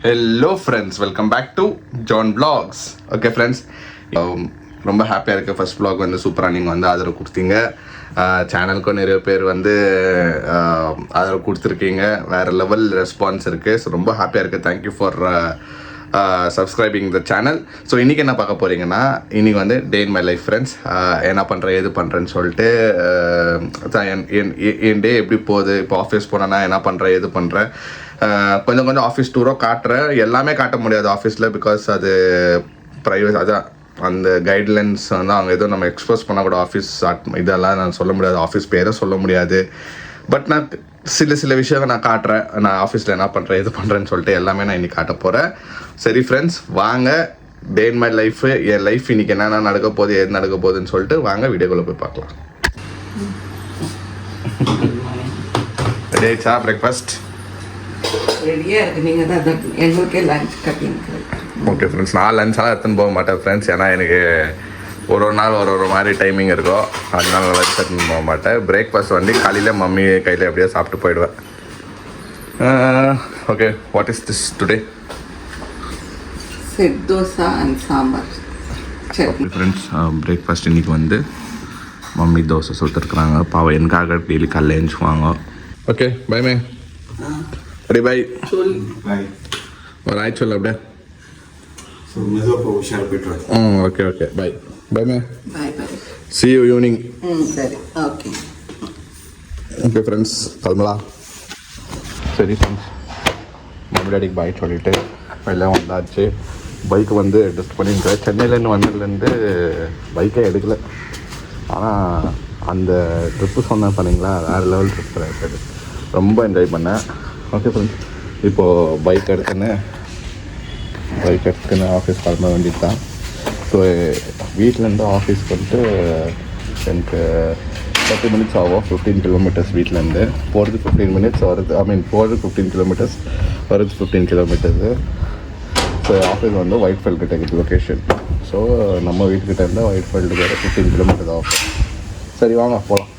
Hello friends, welcome back to John vlogs. Okay friends, ரொம்ப ஹாப்பியாக இருக்குது. ஃபர்ஸ்ட் வ்ளாக் வந்து சூப்பராக நீங்கள் வந்து ஆதரவு கொடுத்தீங்க. சேனலுக்கும் நிறைய பேர் வந்து ஆதரவு கொடுத்துருக்கீங்க. வேறு லெவல் ரெஸ்பான்ஸ் இருக்குது. ஸோ ரொம்ப ஹாப்பியாக இருக்குது. Thank you for subscribing the channel. So இன்றைக்கி என்ன பார்க்க போகிறீங்கன்னா, இன்றைக்கி வந்து டே இன் மை லைஃப் ஃப்ரெண்ட்ஸ். என்ன பண்ணுறேன் எது பண்ணுறேன்னு சொல்லிட்டு என் டே எப்படி போகுது, இப்போ ஆஃபீஸ் போனேன்னா என்ன பண்ணுறேன் எது பண்ணுறேன், கொஞ்சம் ஆஃபீஸ் டூரோ காட்டுறேன். எல்லாமே காட்ட முடியாது ஆஃபீஸில், பிகாஸ் அது ப்ரைவேட். அதான் அந்த கைட்லைன்ஸ் வந்து அவங்க எதுவும் நம்ம எக்ஸ்போஸ் பண்ணக்கூட ஆஃபீஸ் இதெல்லாம் நான் சொல்ல முடியாது, ஆஃபீஸ் பேரை சொல்ல முடியாது. பட் நான் சில விஷயங்கள் நான் காட்டுறேன். நான் ஆஃபீஸில் என்ன பண்ணுறேன் எது பண்ணுறேன்னு சொல்லிட்டு எல்லாமே நான் இன்றைக்கி காட்ட போகிறேன். சரி ஃப்ரெண்ட்ஸ், வாங்க டே இன் மை லைஃபு, என் லைஃப் இன்றைக்கி என்னென்ன நடக்க போகுது எது நடக்க போகுதுன்னு சொல்லிட்டு வாங்க வீடியோக்குள்ளே போய் பார்க்கலாம். ரெடி ஆயிடுச்சா பிரேக்ஃபாஸ்ட்? ரெடியாக இருக்குது. நீங்கள் தான் எங்களுக்கே லஞ்ச் கட்டிங்க. ஓகே ஃப்ரெண்ட்ஸ், நான் லஞ்செல்லாம் எடுத்துன்னு போக மாட்டேன் ஃப்ரெண்ட்ஸ். ஏன்னா எனக்கு ஒரு நாள் ஒரு மாதிரி டைமிங் இருக்கும். அதனால லஞ்ச் எடுத்துன்னு போக மாட்டேன். பிரேக்ஃபாஸ்ட் வந்து காலையில் மம்மி கையில் எப்படியோ சாப்பிட்டு போயிடுவேன். Okay, what is this today? Set dosa and sambar chutney. Friends, breakfast இன்றைக்கி வந்து மம்மி தோசை சுட்டுருக்குறாங்க. பாவம் எனக்காக டெய்லி காலையில் எழுந்துக்குவாங்க. ஓகே பை மே. ரெடி பை சொல். பாய். ஒரு ஆய் சொல்லு அப்படியே. ஸோ மெதுவாக போய் உஷார் போய்ட்டு ஓகே ஓகே பை பை மே. Bye bye. see you evening. சரி ஓகே. ஓகே ஃப்ரெண்ட்ஸ், கிளம்பலாம். சரி ஃப்ரெண்ட்ஸ், மம்மி டாடிக்கு பாய் சொல்லிவிட்டு எல்லாம் வந்தாச்சு. பைக்கு வந்து டெஸ்ட் பண்ணியிருக்கேன். சென்னையிலேருந்து வந்ததுலேருந்து பைக்கே எடுக்கலை. ஆனால் அந்த ட்ரிப்பு சொன்னேன் பண்ணிங்களா, வேறு லெவல் ட்ரிப் இருக்குது. ரொம்ப என்ஜாய் பண்ணேன். ஓகே ஃப்ரெண்ட்ஸ், இப்போது பைக் எடுத்துன்னு ஆஃபீஸ் கிளம்ப வேண்டியது தான். ஸோ வீட்டிலேருந்து ஆஃபீஸ்க்கு வந்துட்டு எனக்கு 30 minutes ஆகும். 15 kilometers வீட்டிலேருந்து போகிறது 15 minutes வருது. போகிறது 15 kilometers வருது 15 kilometers. ஸோ ஆஃபீஸ் வந்து ஒயிட் ஃபீல்டு கிட்ட இருக்குது லொக்கேஷன். ஸோ நம்ம வீட்டுக்கிட்ட இருந்தால் ஒயிட் ஃபீல்டுக்கு வர 15 kilometers ஆகும். சரி வாங்க போகலாம்.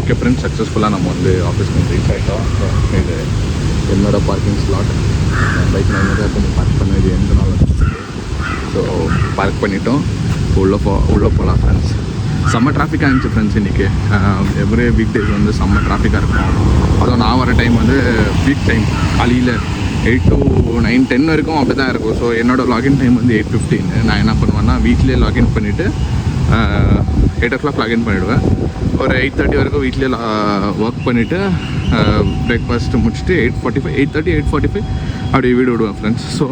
ஓகே ஃப்ரெண்ட்ஸ், சக்ஸஸ்ஃபுல்லாக நம்ம வந்து ஆஃபீஸ்க்கு ரீச் ஆகிட்டோம். இது என்னோடய பார்க்கிங் ஸ்லாட். பைக் நான் கொஞ்சம் பார்க் பண்ண இது எந்த நாள் வச்சுருக்கு. ஸோ பார்க் பண்ணிட்டோம். உள்ளே போகலாம் ஃப்ரெண்ட்ஸ். செம்ம டிராஃபிக்காக இருந்துச்சு ஃப்ரெண்ட்ஸ் இன்றைக்கி. எவ்ரி வீக் டேஸ் வந்து செம்ம டிராஃபிக்காக இருக்கும். அதுவும் நான் வர டைம் வந்து வீக் டைம் காலையில் 8 to 9, 10 வரைக்கும் அப்படி தான் இருக்கும். ஸோ என்னோடய லாகின் டைம் வந்து 8:15. நான் என்ன பண்ணுவேன்னா வீட்லேயே லாகின் பண்ணிவிட்டு 8 o'clock லாகின் பண்ணிவிடுவேன். ஒரு 8:30 வரைக்கும் வீட்லேயே ஒர்க் பண்ணிவிட்டு பிரேக்ஃபாஸ்ட்டு முடிச்சுட்டு 8:45 அப்படியே வீடு விடுவேன் ஃப்ரெண்ட்ஸ். ஸோ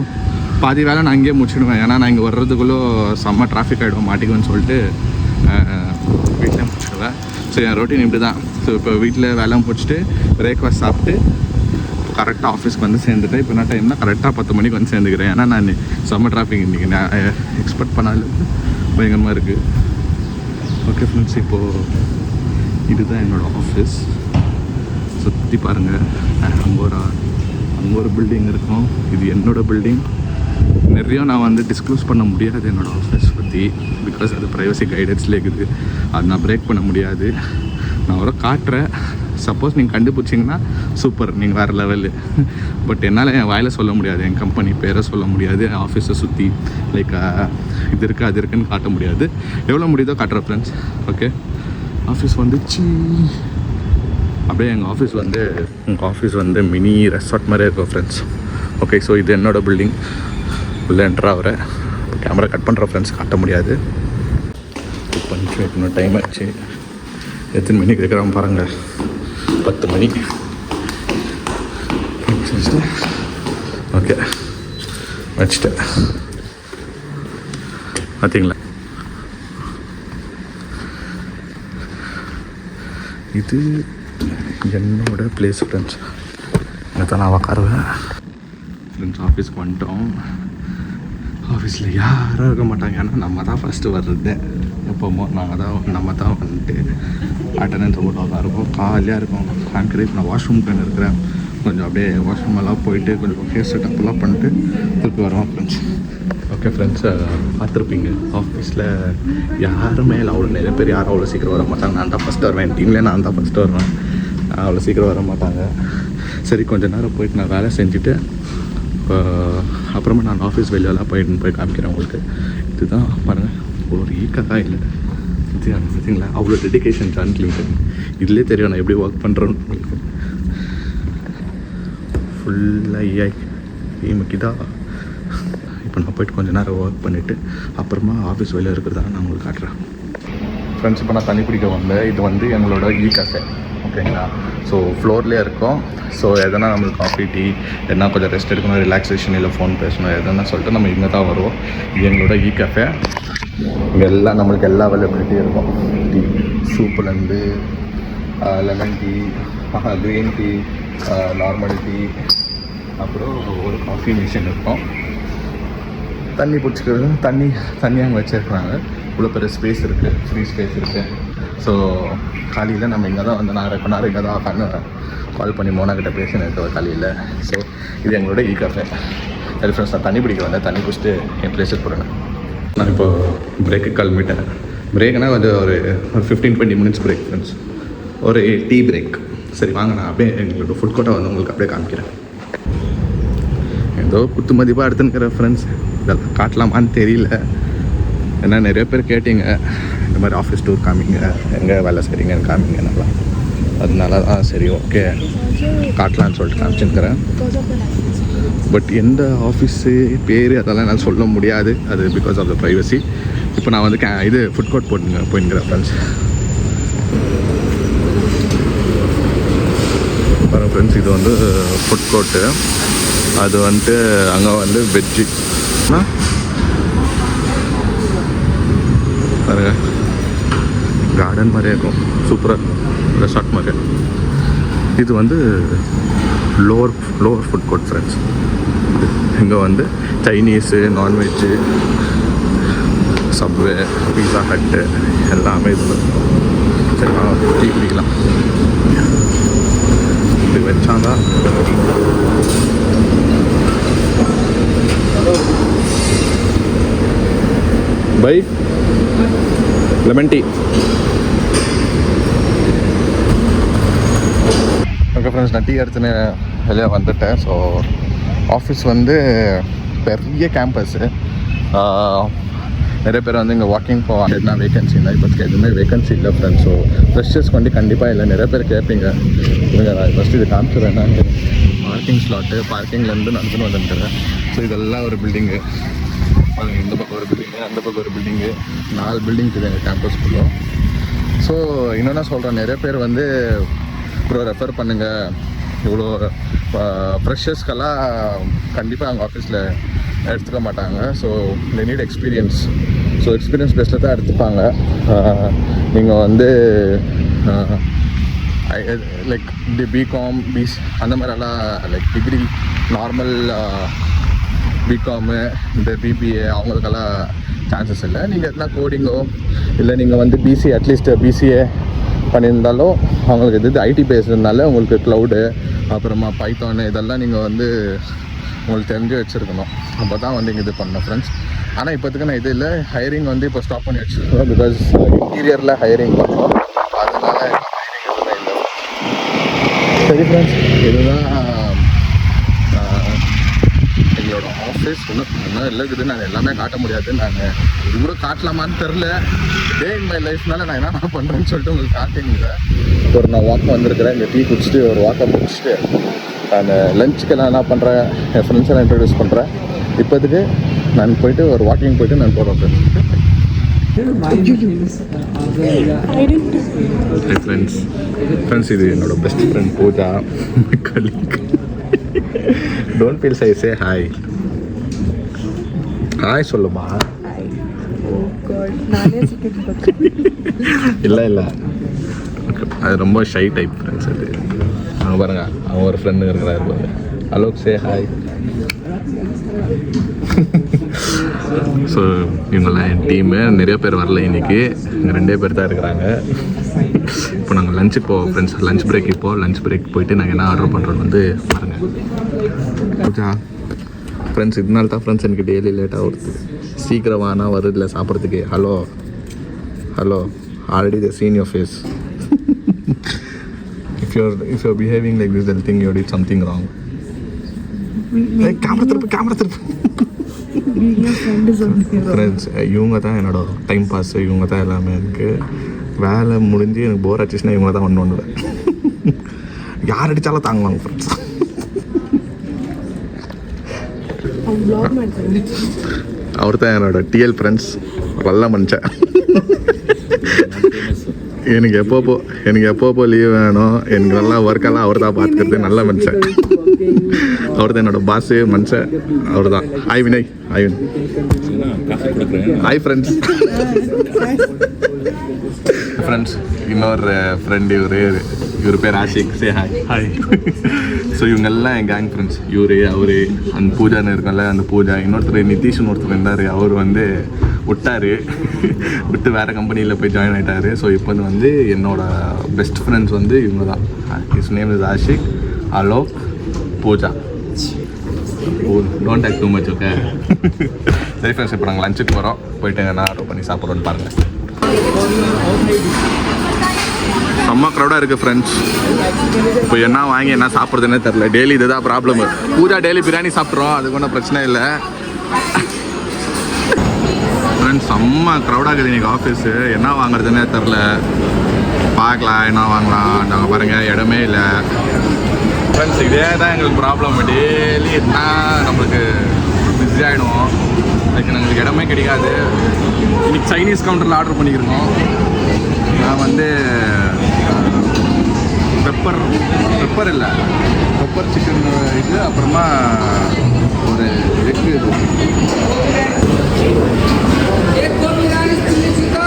பாதி வேலை நான் அங்கேயே முடிச்சிடுவேன். ஏன்னா நான் இங்கே வர்றதுக்குள்ளே செம்ம டிராஃபிக் ஆகிடுவேன், மாட்டிக்குவேன்னு சொல்லிட்டு வீட்டில் முடிச்சிடுவேன். ஸோ என் ரொட்டீன் இப்படி தான். ஸோ இப்போ வீட்டில் வேலை முடிச்சுட்டு பிரேக்ஃபாஸ்ட் சாப்பிட்டு கரெக்டாக ஆஃபீஸ்க்கு வந்து சேர்ந்துட்டேன். இப்போ என்ன டைம்னா கரெக்டாக 10 மணிக்கு வந்து சேர்ந்துக்கிறேன். ஏன்னா நான் செம்ம டிராஃபிக் இன்றைக்கி நான் எக்ஸ்பெக்ட் பண்ணாலும் பயங்கரமாக இருக்குது. ஓகே ஃப்ரெண்ட்ஸ், இப்போது இதுதான் என்னோடய ஆஃபீஸ். சுற்றி பாருங்கள். அங்கே ஒரு பில்டிங் இருக்கும். இது என்னோடய பில்டிங். நிறைய நான் வந்து டிஸ்க்ளோஸ் பண்ண முடியாது என்னோடய ஆஃபீஸ் பற்றி, பிகாஸ் அது ப்ரைவசி கைடன்ஸில் இருக்குது. அது நான் பிரேக் பண்ண முடியாது. நான் ஒரு காட்டுறேன். சப்போஸ் நீங்கள் கண்டுபிடிச்சிங்கன்னா சூப்பர், நீங்கள் வேறு லெவலு. பட் என்னால் என் வாயில் சொல்ல முடியாது, என் கம்பெனி பேரை சொல்ல முடியாது, என் ஆஃபீஸை சுற்றி லைக் இது இருக்குது அது இருக்குதுன்னு காட்ட முடியாது. எவ்வளோ முடியுதோ காட்டுறேன் ஃப்ரெண்ட்ஸ். ஓகே, ஆஃபீஸ் வந்துச்சு. அப்படியே எங்கள் ஆஃபீஸ் வந்து மினி ரெசார்ட் மாதிரியே இருக்கும் ஃப்ரெண்ட்ஸ். ஓகே, ஸோ இது என்னோடய பில்டிங். உள்ளே என்ட்ரு ஆகிற கேமரா கட் பண்ணுற ஃப்ரெண்ட்ஸ் காட்ட முடியாது. இப்போ இன்னும் டைம் ஆச்சு. எத்தனை மணிக்கு இருக்கிறாங்க பாருங்கள், 10 மணி. ஓகே, வச்சுட்டேன். பார்த்தீங்களா, இது என்னோட பிளேஸ் ஃப்ரெண்ட்ஸ். இங்கே தான் நான் உக்காருவேன் ஃப்ரெண்ட்ஸ். ஆஃபீஸ்க்கு வந்துட்டோம். ஆஃபீஸில் யாரும் இருக்க மாட்டாங்க. ஏன்னா நம்ம தான் ஃபஸ்ட்டு வர்றது. எப்போமோ நம்ம தான் வந்துட்டு அட்டண்டன்ஸ் போட்டு இருக்கும். காலியாக இருக்கும். கான்கிரீட். நான் வாஷ்ரூம்க்கு இருக்கிறேன். கொஞ்சம் அப்படியே வாஷ்ரூம் எல்லாம் போயிட்டு கொஞ்சம் ஹேர் செட்டப்லாம் பண்ணிட்டு திருப்பி வருவோம் ஃப்ரெண்ட்ஸ். ஓகே ஃப்ரெண்ட்ஸ், பார்த்துருப்பீங்க ஆஃபீஸில் யாருமே அவ்வளோ நிறைய பேர் யாரும் அவ்வளோ சீக்கிரம் வர மாட்டாங்க. நான் தான் ஃபஸ்ட்டு வருவேன். டீம்லேயே நான் தான் ஃபஸ்ட்டு வருவேன். அவ்வளோ சீக்கிரம் வர மாட்டாங்க. சரி கொஞ்ச நேரம் போயிட்டு நான் வேலை செஞ்சுட்டு அப்புறமா நான் ஆஃபீஸ் வெளியெல்லாம் போய் காமிக்கிறேன் உங்களுக்கு. இதுதான் பாருங்கள், ஒரு ஈக்கத்தான் இல்லை. இது பார்த்தீங்களா, அவ்வளோ டெடிக்கேஷன் ஜான் கிளிங்டன். இதுலேயே தெரியும் நான் எப்படி ஒர்க் பண்ணுறேன்னு உங்களுக்கு. ஃபுல்லாக ஈமுக்கு தான். இப்போ நான் போய்ட்டு கொஞ்சம் நேரம் ஒர்க் பண்ணிவிட்டு அப்புறமா ஆஃபீஸ் வெளியே இருக்கிறதா நான் உங்களுக்கு காட்டுறேன். ஃப்ரெண்ட்ஸ், இப்போ நான் தண்ணி பிடிக்க வந்தேன். இது வந்து எங்களோட கஃபே, ஓகேங்களா. ஸோ ஃப்ளோர்லேயே இருக்கும். ஸோ எதனா நம்மளுக்கு காஃபி, டீ, எதனா கொஞ்சம் ரெஸ்ட் எடுக்கணும், ரிலாக்ஸேஷன், இல்லை ஃபோன் பேசணும், எதனா சொல்லிட்டு நம்ம இங்கே தான் வருவோம். இது எங்களோட கஃபே. இங்கே எல்லாம் நம்மளுக்கு எல்லா அவைலபிலிட்டியும் இருக்கும். டீ, சூப்புலேருந்து lemon tea, green tea, normal tea, அப்புறம் ஒரு காஃபி மிஷின் இருக்கும். தண்ணி பிடிச்சிக்கிறது, தண்ணி அங்கே வச்சுருக்குறாங்க. இவ்வளோ பெரிய ஸ்பேஸ் இருக்குது, ஃப்ரீ ஸ்பேஸ் இருக்குது. ஸோ காலையில் நம்ம இங்கே தான் வந்து நான் இப்போ நேரம் இங்கே தான் உட்காந்து கால் பண்ணி மோனாக்கிட்ட பேசினேன் இருக்கிற காலையில். ஸோ இது எங்களோட கஃபே. சரி ஃப்ரெண்ட்ஸ், நான் தண்ணி பிடிக்க வந்தேன். தண்ணி பிடிச்சிட்டு என் பிளேஸுக்கு போகிறேன். நான் இப்போ பிரேக்கு கிளம்பிட்டேன். பிரேக்குனால் கொஞ்சம் ஒரு 15-20 மினிட்ஸ் பிரேக் ஃப்ரெண்ட்ஸ், ஒரு டீ பிரேக். சரி வாங்க, நான் அப்படியே எங்களோட ஃபுட் கோர்ட்டை வந்து உங்களுக்கு அப்படியே காமிக்கிறேன். ஏதோ குத்து மதிப்பாக எடுத்துன்னுக்கிற ஃப்ரெண்ட்ஸ், இதெல்லாம் காட்டலாமான்னு தெரியல. ஏன்னா நிறைய பேர் கேட்டிங்க இந்த மாதிரி ஆஃபீஸ் டூர் காமிங்க, எங்கே வேலை செய்கிறீங்கன்னு காமிங்க நல்லா. அதனால தான் சரி ஓகே காட்டலான்னு சொல்லிட்டு காமிச்சுக்கிறேன். பட் எந்த ஆஃபீஸு பேர் அதெல்லாம் என்னால் சொல்ல முடியாது, அது பிகாஸ் ஆஃப் த ப்ரைவசி. இப்போ நான் வந்து இது ஃபுட் கோர்ட் போயின்னுக்கிறேன் ஃப்ரெண்ட்ஸ். பாருங்கள் ஃப்ரெண்ட்ஸ், இது வந்து ஃபுட் கோர்ட்டு. அது வந்துட்டு அங்கே வந்து வெஜ்ஜு பாருங்க, கார்டன் மாதிரியே இருக்கும், சூப்பராக இருக்கும், ரெசார்ட் மாதிரி. இது வந்து லோவர் ஃபுட் கோர்ட் ஃப்ரெண்ட்ஸ். இங்கே வந்து Chinese, nonveg, subway, pizza Hut எல்லாமே இது. சரி டீ குடிக்கலாம். இது வச்சாங்க by lemon tea. Okay friends, நான் டீ எடுத்துன்னு வெளியே வந்துட்டேன். ஸோ ஆஃபீஸ் வந்து பெரிய கேம்பஸ்ஸு. நிறைய பேர் வந்து இங்கே வாக்கிங் போவாங்க. எதுனா வேகன்சி இல்லை, இப்போதுக்கு எதுவுமே வேகன்சி இல்லை ஃப்ரெண்ட்ஸ். ஸோ ஃப்ரெஷர்ஸ்க்கு வந்து கண்டிப்பாக இல்லை. நிறைய பேர் கேட்பீங்க. இல்லைங்க, நான் ஃபஸ்ட்டு இது காமிச்சிடுறேன்னா பார்க்கிங் ஸ்லாட்டு, பார்க்கிங்லேருந்து நடந்துன்னு வந்துருக்கிறேன். ஸோ இதெல்லாம் ஒரு பில்டிங்கு. இந்த பக்கம் ஒரு பில்டிங்கு, அந்த பக்கம் ஒரு பில்டிங்கு, 4 பில்டிங் இருக்குது எங்கள் கேம்பஸ்க்குள்ளே. ஸோ இன்னொன்னா சொல்கிறேன், நிறைய பேர் வந்து ப்ரோ ரெஃபர் பண்ணுங்கள், இவ்வளோ ஃப்ரெஷர்ஸ்க்கெல்லாம் கண்டிப்பாக அவங்க ஆஃபீஸில் எடுத்துக்க மாட்டாங்க. So they need experience. So experience பேஸில் தான் எடுத்துப்பாங்க. நீங்கள் வந்து லைக் பிகாம், அந்த மாதிரிலாம் லைக் டிகிரி நார்மல் பிகாமு, இந்த பிபிஏ அவங்களுக்கெல்லாம் சான்சஸ் இல்லை. நீங்கள் எதுனா கோடிங்கோ இல்லை நீங்கள் வந்து பிசிஏ, அட்லீஸ்ட் பிசிஏ பண்ணியிருந்தாலும் அவங்களுக்கு இது ஐடி பேசுறதுனால உங்களுக்கு க்ளவுடு, அப்புறமா பைத்தானு இதெல்லாம் நீங்கள் வந்து உங்களுக்கு தெரிஞ்சு வச்சுருக்கணும். அப்போ தான் வந்து இங்கே இது பண்ணணும் ஃப்ரெண்ட்ஸ். ஆனால் இப்போதுக்கு நான் இது இல்லை, ஹையரிங் வந்து இப்போ ஸ்டாப் பண்ணி வச்சுருக்கோம். பிகாஸ் இன்டீரியரில் ஹையரிங் பண்ணுறோம், அதனால ஹையரிங் எதுவுமே இல்லை. சரி ஃப்ரெண்ட்ஸ், இதுதான் எங்களோட ஆஃபீஸ். இன்னும் இருக்குது, நான் எல்லாமே காட்ட முடியாது. நான் இது கூட காட்டலாமான்னு தெரில. டே இன் மை லைஃப்னால நான் என்ன பண்ணுறேன்னு சொல்லிட்டு உங்களுக்கு காட்டிங்க. ஒரு நான் வாக் வந்திருக்கிறேன், இங்கே டீ குடிச்சிட்டு ஒரு வாக்கை முடிச்சுட்டு நான் லஞ்சுக்கு நான் என்ன பண்ணுறேன், என் ஃப்ரெண்ட்ஸை இன்ட்ரடியூஸ் பண்ணுறேன். இப்போதுக்கு நான் போயிட்டு ஒரு வாக்கிங் போயிட்டு நான் போகிறேன் ஃப்ரெண்ட்ஸ். இது என்னோட best friend Pooja, colleague. Don't feel shy, say hi. Hi சொல்லுமா. இல்லை அது ரொம்ப ஷை டைப் ஃப்ரெண்ட்ஸ். அது அவங்க பாருங்க, அவங்க ஒரு ஃப்ரெண்டு இருக்கிறாரு பாருங்க. Alok, say hi. ஸோ இவங்களாம் என் டீமு. நிறைய பேர் வரல இன்றைக்கி, இங்கே 2 பேர் தான் இருக்கிறாங்க. இப்போ நாங்கள் லஞ்சுக்கு போவோம் ஃப்ரெண்ட்ஸ். Lunch break. இப்போது லஞ்ச் பிரேக் போயிட்டு நாங்கள் என்ன ஆர்டர் பண்ணுறோன்னு வந்து பாருங்கள். ஓகே ஃப்ரெண்ட்ஸ், இதனால தான் ஃப்ரெண்ட்ஸ் எனக்கு டெய்லி லேட்டாக வருது. சீக்கிரம் வானா வருதில்ல சாப்பிட்றதுக்கு. Hello already the seen your face. if you're behaving like this, they'll think you did something wrong. Camera திருப்பு ஃப்ரெண்ட்ஸ், இவங்க தான் என்னோட டைம் பாஸ். இவங்க தான் எல்லாமே. எனக்கு வேலை முடிஞ்சு எனக்கு போர் ஆச்சுன்னா இவங்க தான் ஒன்று யார் அடித்தாலும் தாங்குவாங்க ஃப்ரெண்ட்ஸ். அவர் தான் என்னோட டிஎல் ஃப்ரெண்ட்ஸ். நல்ல மனுஷன். எனக்கு எப்பப்போ லீவ் வேணும், எனக்கு நல்லா ஒர்க்கெல்லாம் அவர் தான் பார்த்துக்கிறது. நல்ல மனுஷன். அவர் தான் என்னோட பாஸு மனுஷன். அவர் தான். Hi Vinay. Hi friends. Friends, இன்னொரு ஃப்ரெண்டு இவர் பேர் ஆஷிக். Say hi. ஸோ இவங்கெல்லாம் என் கேங் ஃப்ரெண்ட்ஸ். அவரு அந்த பூஜான்னு இருக்கல, அந்த பூஜா. இன்னொருத்தர் நிதிஷ்னு ஒருத்தர் இருந்தார். அவர் விட்டு வேறு கம்பெனியில் போய் ஜாயின் ஆகிட்டார். ஸோ இப்போ வந்து என்னோட பெஸ்ட் ஃப்ரெண்ட்ஸ் வந்து இவங்க தான். His name is Ashiq, Alok, Pooja. Don't take too much. Okay சரி ஃப்ரெண்ட்ஸ், இப்போ நாங்கள் லஞ்சுக்கு போகிறோம். போயிட்டு என்ன ஆர்டர் பண்ணி சாப்பிட்றோன்னு பாருங்கள். செம்ம க்ரௌடாக இருக்குது ஃப்ரெண்ட்ஸ். இப்போ என்ன வாங்கி என்ன சாப்பிட்றதுன்னே தெரில. டெய்லி இதுதான் ப்ராப்ளம். பூஜா டெய்லி பிரியாணி சாப்பிட்றோம், அதுக்கு ஒன்றும் பிரச்சனை இல்லை. ஃப்ரெண்ட்ஸ், செம்ம க்ரௌடாக இருக்குது இன்றைக்கி ஆஃபீஸு. என்ன வாங்குறதுன்னே தெரில. பார்க்கலாம் என்ன வாங்கலாம். நாங்கள் பாருங்கள், இடமே இல்லை ஃப்ரெண்ட்ஸ். இதே தான் எங்களுக்கு ப்ராப்ளம். டெய்லி என்ன நம்மளுக்கு பிஸி ஆகிடும். அதுக்கு எங்களுக்கு இடமே கிடைக்காது. இன்றைக்கி சைனீஸ் கவுண்டரில் ஆர்டர் பண்ணியிருக்கோம். நான் வந்து பெப்பர் இல்லை, பெப்பர் சிக்கன் இது, அப்புறமா ஒரு egg.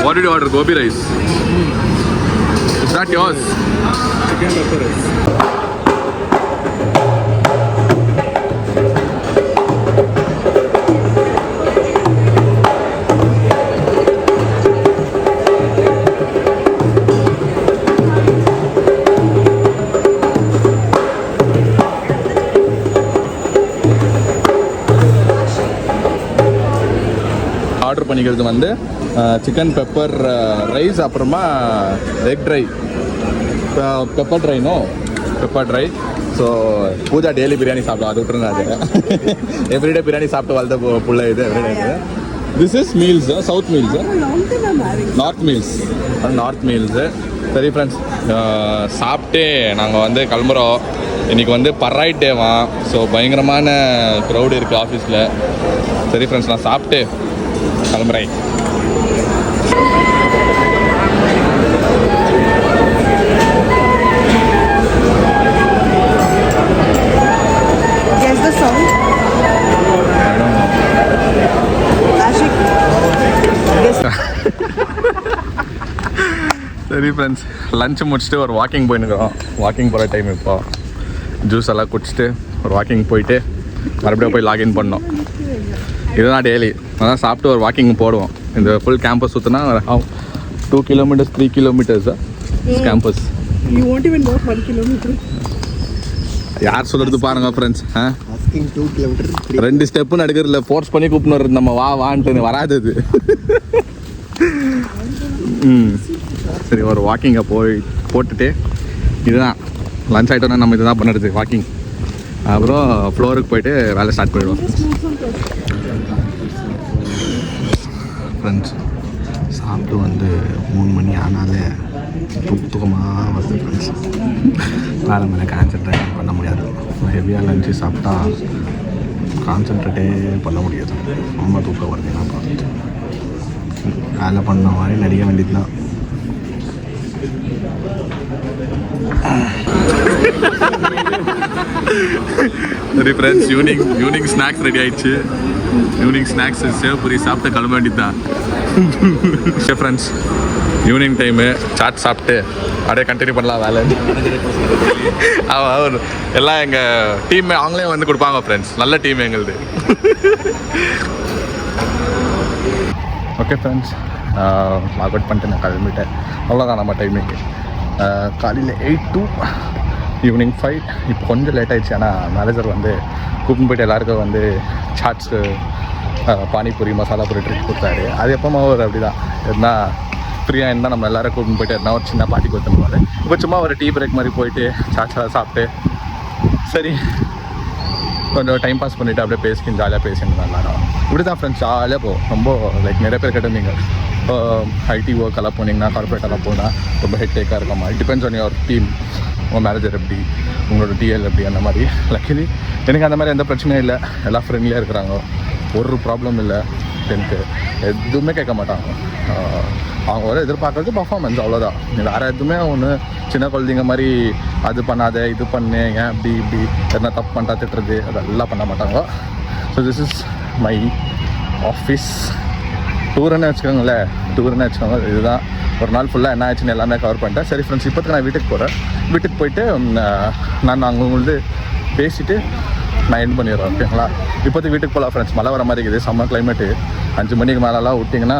What did you order? Gobi rice. Is that yours? Chicken pepper rice. Order பண்ணிக்கிறது வந்து சிக்கன் பெப்பர் ரைஸ், அப்புறமா egg dry, pepper dry. So Pooja daily biryani சாப்பிடும், அது விட்டுருங்க. அது எவ்ரிடே பிரியாணி சாப்பிட்டு வளர்த்த புள்ள இது. Everyday. This is meals, south meals, north meals. சரி ஃப்ரெண்ட்ஸ், சாப்பிட்டு நாங்கள் வந்து கிளம்புறோம். இன்றைக்கி வந்து பர்ரைட் டேவான். ஸோ பயங்கரமான க்ரௌடு இருக்குது ஆஃபீஸில். சரி ஃப்ரெண்ட்ஸ், நான் சாப்பிட்டு கிளம்புறேன். Guess the song. Ashik. Guess. சரி ஃப்ரெண்ட்ஸ், லஞ்சு முடிச்சுட்டு ஒரு வாக்கிங் போயின்னுக்கிறோம். வாக்கிங் போகிற டைம் இப்போ. ஜூஸ் எல்லாம் குடிச்சிட்டு ஒரு வாக்கிங் போயிட்டு மறுபடியும் போய் லாகின் பண்ணோம். இதுதான் டெய்லி. அதான் சாப்பிட்டு ஒரு வாக்கிங் போடுவோம். இந்த ஃபுல் கேம்பஸ் சுற்றினா 2 kilometers 3 kilometers campus. You won't even walk 1 kilometer. யார் சொல்கிறது பாருங்க ஃப்ரெண்ட்ஸ். 2 kilometers 2 ஸ்டெப்பு நடக்கிறதுல ஃபோர்ஸ் பண்ணி கூப்பிட்டு நம்ம வான்ட்டு வராது அது. சரி, ஒரு வாக்கிங்கை போட்டுட்டு இதுதான் லஞ்ச் ஆகிட்டோன்னா நம்ம இதுதான் பண்ணுறது, வாக்கிங். அப்புறம் ஃப்ளோருக்கு போயிட்டு வேலை ஸ்டார்ட் பண்ணிடுவோம் ஃப்ரெண்ட்ஸ். சாப்பிட்டு வந்து 3 மணி ஆனாலே தூக்கமாக வருது ஃப்ரெண்ட்ஸ். வேலை மேலே கான்சென்ட்ரேட் பண்ண முடியாது. ஹெவியாக லஞ்சு சாப்பிட்டா கான்சென்ட்ரேட்டே பண்ண முடியாது. ரொம்ப தூக்கம் வருது. நான் பார்த்து வேலை பண்ண மாதிரி நடிக்க வேண்டியது தான். சரி ஃப்ரெண்ட்ஸ், ஈவினிங் ஸ்நாக்ஸ் ரெடி ஆயிடுச்சு. ஈவினிங் ஸ்நாக்ஸ் சேவ் பூரி சாப்பிட்டு கிளம்ப வேண்டியது தான். சரி ஃப்ரெண்ட்ஸ், ஈவினிங் டைமு சாட் சாப்பிட்டு அப்படியே கண்டினியூ பண்ணலாம் வேலை. அவர் எல்லாம் எங்கள் டீம் அவங்களே வந்து கொடுப்பாங்க ஃப்ரெண்ட்ஸ். நல்ல டீம் எங்களுது. ஓகே ஃப்ரெண்ட்ஸ், லாக் அவுட் பண்ணிட்டு நான் கிளம்பிட்டேன். அவ்வளோதான் நம்ம டைமிங்கு. காலையில் 8 to ஈவினிங் 5. இப்போ கொஞ்சம் லேட் ஆகிடுச்சு. ஆனால் மேனேஜர் வந்து கூப்பிட்டு போய்ட்டு எல்லாருக்கும் வந்து சாட்ஸு, பானிபூரி, மசாலா பூரி ட்ரிக் கொடுத்தாரு. அது எப்போமா ஒரு அப்படி தான் எதுனா ஃப்ரீயாக இருந்தால் நம்ம எல்லோரும் கூப்பிட்டு போய்ட்டு எதுனா ஒரு சின்ன பார்ட்டி கொடுத்துருவாரு. இப்போ சும்மா ஒரு டீ பிரேக் மாதிரி போயிட்டு சாட்ஸெல்லாம் சாப்பிட்டு சரி கொஞ்சம் டைம் பாஸ் பண்ணிவிட்டு அப்படியே பேசிக்கின்னு ஜாலியாக பேசிட்டு நல்லா இப்படி தான் ஃப்ரெண்ட்ஸ் ஜாலியாக போகும். ரொம்ப லைக் நிறைய பேர் கேட்டிருந்தீங்க ஐடி ஒர்க்கெல்லாம் போனீங்கன்னா கார்பரேட்டெல்லாம் போனால் ரொம்ப ஹெட்டேக்காக இருக்காமா. It depends on your team, உங்கள் மேனேஜர் எப்படி, உங்களோட டிஎல் எப்படி, அந்த மாதிரி. லக்கிலி எனக்கு அந்த மாதிரி எந்த பிரச்சனையும் இல்லை, எல்லாம் ஃப்ரெண்ட்லியாக இருக்கிறாங்க, ஒரு ப்ராப்ளம் இல்லை. எனக்கு எதுவுமே கேட்க மாட்டாங்க. அவங்க வர எதிர்பார்க்கறது பர்ஃபார்மன்ஸ், அவ்வளோதான். வேறு எதுவுமே ஒன்று சின்ன குழந்தைங்க மாதிரி அது பண்ணாத இது பண்ணு ஏன் இப்படி இப்படி எதனா தப்பு பண்ணிட்டா திட்டுறது அதெல்லாம் பண்ண மாட்டாங்க. So this is my office. டூருன்னு வச்சுக்கோங்க. இதுதான் ஒரு நாள் ஃபுல்லாக என்ன ஆச்சுன்னு எல்லாமே கவர் பண்ணிட்டேன். சரி ஃப்ரெண்ட்ஸ், இப்போதுக்கு நான் வீட்டுக்கு போகிறேன். வீட்டுக்கு போயிட்டு நான் அங்கே உங்களுக்கு பேசிவிட்டு நான் எண்ட் பண்ணிடுறேன். ஓகேங்களா? இப்போதைக்கு வீட்டுக்கு போகலாம் ஃப்ரெண்ட்ஸ். மழை வர மாதிரி இருக்குது, செம்ம கிளைமேட்டு. 5 மணிக்கு மேலெலாம் விட்டிங்கன்னா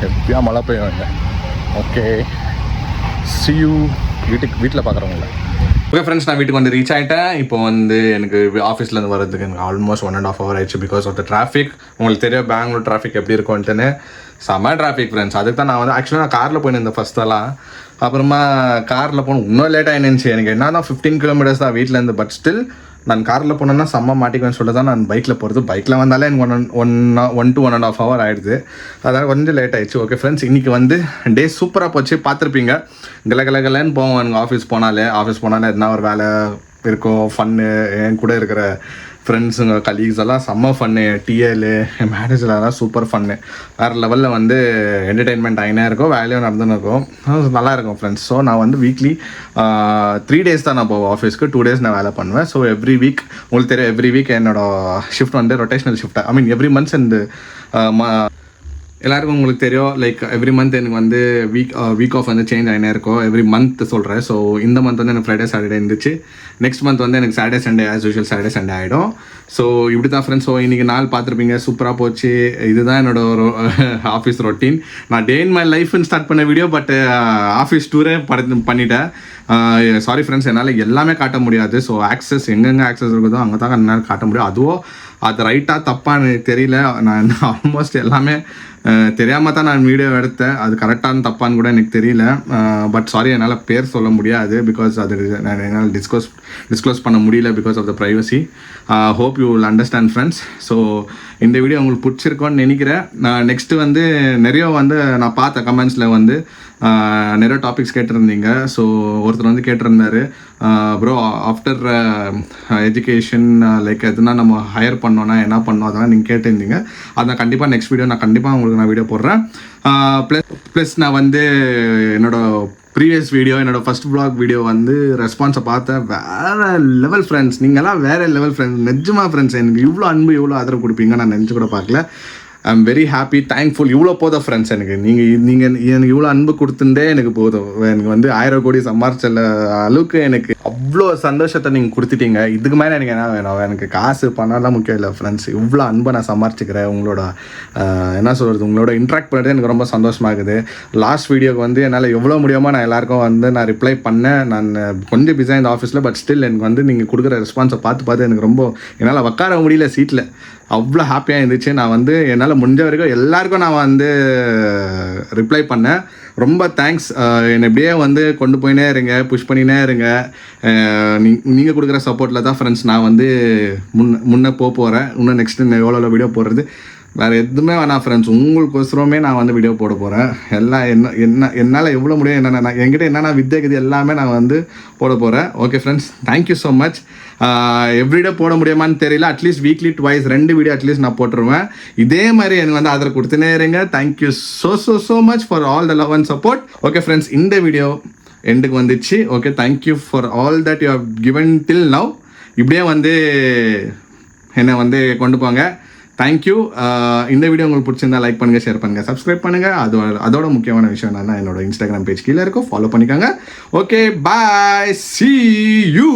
எப்படியா மழை பெய்யும். ஓகே, see you வீட்டில் பார்க்குறவங்கள. ஓகே ஃப்ரெண்ட்ஸ், நான் வீட்டுக்கு வந்து ரீச் ஆகிட்டேன். இப்போ வந்து எனக்கு ஆஃபீஸ்லேருந்து வரதுக்கு எனக்கு ஆல்மோஸ்ட் 1.5 hour ஆயிடுச்சு பிகாஸ் ஆஃப் த டிராஃபிக். உங்களுக்கு தெரியும் பெங்களூர் டிராஃபிக் எப்படி இருக்கும்ட்டுன்னு. செம்ம டிராஃபிக் ஃப்ரெண்ட்ஸ். அதுக்கு தான் நான் வந்து ஆக்சுவலாக நான் காரில் போயிருந்தேன் ஃபஸ்ட்டெல்லாம். அப்புறமா காரில் போகணும் இன்னும் லேட் ஆகிடுச்சு. எனக்கு என்ன தான் 15 kilometers தான் வீட்டிலேருந்து. பட் ஸ்டில் நான் காரில் போனேன்னா செம்ம மாட்டிக்குவேன்னு சொல்லிட்டு தான் நான் பைக்கில் போகிறது. பைக்கில் வந்தாலே எனக்கு 1 to 1.5 hour ஆகிடுது. அதனால் கொஞ்சம் லேட் ஆகிடுச்சு. ஓகே ஃப்ரெண்ட்ஸ், இன்றைக்கி வந்து டே சூப்பராக போச்சு. பார்த்துருப்பீங்க, கலகலன்னு போவோம். எனக்கு ஆஃபீஸ் போனாலே எதுனா ஒரு வேலை இருக்கும், ஃபன்னு. என் கூட இருக்கிற ஃப்ரெண்ட்ஸுங்க கலீக்ஸ் எல்லாம் செம்ம ஃபன்னு. டிஎல்லு என் மேனேஜர்லாம் சூப்பர் ஃபன்னு. வேறு லெவலில் வந்து என்டர்டெயின்மெண்ட் ஆகினே இருக்கும், வேலையும் நடந்துன்னு இருக்கும், நல்லாயிருக்கும் ஃப்ரெண்ட்ஸ். ஸோ நான் வந்து வீக்லி 3 days தான் நான் போவேன் ஆஃபீஸ்க்கு. 2 days நான் வேலை பண்ணுவேன். ஸோ எவ்ரி வீக் உங்களுக்கு தெரியும், எவ்ரி வீக் என்னோடய ஷிஃப்ட் வந்து ரொட்டேஷனல் ஷிஃப்ட். ஐ மீன் எவ்ரி மந்த்ஸ் இந்த எல்லாருக்கும் உங்களுக்கு தெரியும், லைக் எவ்ரி மந்த் எனக்கு வந்து வீக் ஆஃப் வந்து சேஞ்ச் ஆகினே இருக்கும். எவ்ரி மந்த் சொல்கிறேன். ஸோ இந்த மந்த் வந்து எனக்கு ஃப்ரைடே சாட்டர்டே இருந்துச்சு. நெக்ஸ்ட் மந்த் வந்து எனக்கு Saturday Sunday as usual Saturday Sunday ஆகிடும். ஸோ இப்படி தான் ஃப்ரெண்ட்ஸ். ஸோ இன்றைக்கி நாள் பார்த்துருப்பீங்க, சூப்பராக போச்சு. இதுதான் என்னோட ஆஃபீஸ் ரொட்டீன். நான் டே இன் மை லைஃப்னு ஸ்டார்ட் பண்ண வீடியோ, பட் ஆஃபீஸ் டூரே பண்ணிட்டேன். சாரி ஃப்ரெண்ட்ஸ், என்னால் எல்லாமே காட்ட முடியாது. ஸோ ஆக்சஸ் எங்கெங்கே ஆக்சஸ் இருக்குதோ அங்கே தான் என்னால் காட்ட முடியும். அதுவும் அது ரைட்டாக தப்பான்னு எனக்கு தெரியல. நான் ஆல்மோஸ்ட் எல்லாமே தெரியாமல் தான் நான் வீடியோ எடுத்தேன். அது கரெக்டான தப்பான்னு கூட எனக்கு தெரியல. பட் சாரி, என்னால் பேர் சொல்ல முடியாது பிகாஸ் அது என்னால் டிஸ்க்ளோஸ் பண்ண முடியல because of the privacy. Hope you will understand friends. So இந்த வீடியோ உங்களுக்கு பிடிச்சிருக்கோன்னு நினைக்கிறேன். நெக்ஸ்ட்டு வந்து நிறைய வந்து நான் பார்த்த கமெண்ட்ஸில் வந்து நிறைய டாபிக்ஸ் கேட்டிருந்தீங்க. ஸோ ஒருத்தர் வந்து கேட்டிருந்தாரு, ப்ரோ ஆஃப்டர் எஜுகேஷன் லைக் எதுனா நம்ம ஹையர் பண்ணோன்னா என்ன பண்ணோம், அதெல்லாம் நீங்கள் கேட்டிருந்தீங்க. அதை கண்டிப்பாக நெக்ஸ்ட் வீடியோ நான் கண்டிப்பாக உங்களுக்கு நான் வீடியோ போடுறேன். ப்ளஸ் நான் வந்து என்னோடய ப்ரீவியஸ் வீடியோ, என்னோடய ஃபஸ்ட் vlog வீடியோ வந்து ரெஸ்பான்ஸை பார்த்தேன். வேறு லெவல் ஃப்ரெண்ட்ஸ், நீங்கள்லாம் வேறு லெவல் ஃப்ரெண்ட்ஸ். நிஜமாக ஃப்ரெண்ட்ஸ், எனக்கு இவ்வளோ அன்பு இவ்வளோ ஆதரவு கொடுப்பீங்க நான் நினச்சி கூட பார்க்கல. I am very happy, thankful. இவ்வளோ போதும் ஃப்ரெண்ட்ஸ். நீங்கள் எனக்கு இவ்வளோ அன்பு கொடுத்துட்டே எனக்கு போதும். எனக்கு வந்து 1000 கோடி சம்பாரிச்சல அளவுக்கு எனக்கு அவ்வளோ சந்தோஷத்தை நீங்கள் கொடுத்துட்டீங்க. இதுக்கு மேலே எனக்கு என்ன வேணும்? எனக்கு காசு பணம்லாம் முக்கியம் இல்லை ஃப்ரெண்ட்ஸ். இவ்வளோ அன்பை நான் சம்பாரிச்சிக்கிறேன். உங்களோட என்ன சொல்கிறது, உங்களோட இன்ட்ராக்ட் பண்ணுறது எனக்கு ரொம்ப சந்தோஷமாகுது. லாஸ்ட் வீடியோக்கு வந்து என்னால் எவ்வளோ முடியுமோ நான் எல்லாருக்கும் வந்து நான் ரிப்ளை பண்ணேன். நான் கொஞ்சம் பிஸியாக இந்த ஆஃபீஸில், பட் ஸ்டில் எனக்கு வந்து நீங்கள் கொடுக்குற ரெஸ்பான்ஸை பார்த்து எனக்கு ரொம்ப என்னால் உட்கார முடியல சீட்டில். அவ்வளோ ஹாப்பியாக இருந்துச்சு. நான் வந்து என்னால் முடிஞ்ச வரைக்கும் எல்லாருக்கும் நான் வந்து ரிப்ளை பண்ணேன். ரொம்ப தேங்க்ஸ். என்னை எப்படியே வந்து கொண்டு போயினே இருங்க, புஷ் பண்ணினே இருங்க. நீங்கள் கொடுக்குற சப்போர்ட்டில் தான் ஃப்ரெண்ட்ஸ் நான் வந்து முன்னே போகிறேன். இன்னும் நெக்ஸ்ட்டு எவ்வளோ வீடியோ போடுறது வேறு எதுவுமே வேணாம் ஃப்ரெண்ட்ஸ். உங்களுக்கோசரமே நான் வந்து வீடியோ போட போகிறேன். எல்லாம் என்னால் எவ்வளோ முடியும், என்னென்ன என்கிட்ட என்னென்ன வித்தியகுதி எல்லாமே நான் வந்து போட போகிறேன். Okay friends, thank you so much. Everyday போட முடியுமான்னு தெரியல. At least weekly twice 2 video at least நான் போட்டுருவேன். இதே மாதிரி எனக்கு வந்து ஆதரவு கொடுத்துனே இருங்க. Thank you so much for all the love and support. Okay friends, இந்த வீடியோ எண்டுக்கு வந்துச்சு. Okay, thank you for all that you have given till now. இப்படியே வந்து என்னை வந்து கொண்டு போங்க. தேங்க்யூ. இந்த வீடியோ உங்களுக்கு பிடிச்சிருந்தா லைக் பண்ணுங்கள், ஷேர் பண்ணுங்கள், சப்ஸ்கிரைப் பண்ணுங்கள். அதோட முக்கியமான விஷயம் என்னன்னா என்னோட இன்ஸ்டாகிராம் பேஜ் கீழே இருக்கும், ஃபாலோ பண்ணிக்கோங்க. Okay, bye, see you.